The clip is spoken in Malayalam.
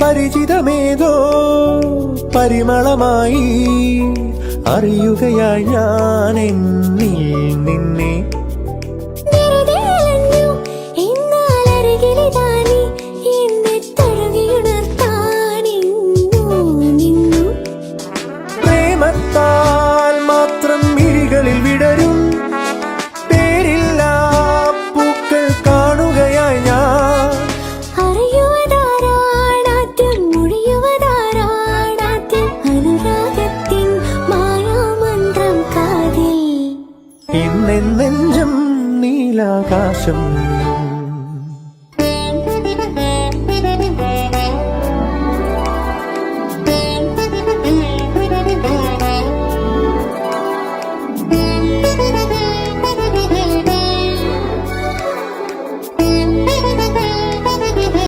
പരിചിതമേതോ പരിമളമായി അറിയുകയായി ഞാൻ എന്നിൽ നിന്നെ. പ്രേമത്താൽ മാത്രം മിഴികളിൽ വിടരും പേരില്ലാ പൂക്കൾ കാണുകയായി ഞാൻ. ഇന്നെഞ്ചും നീലാകാശം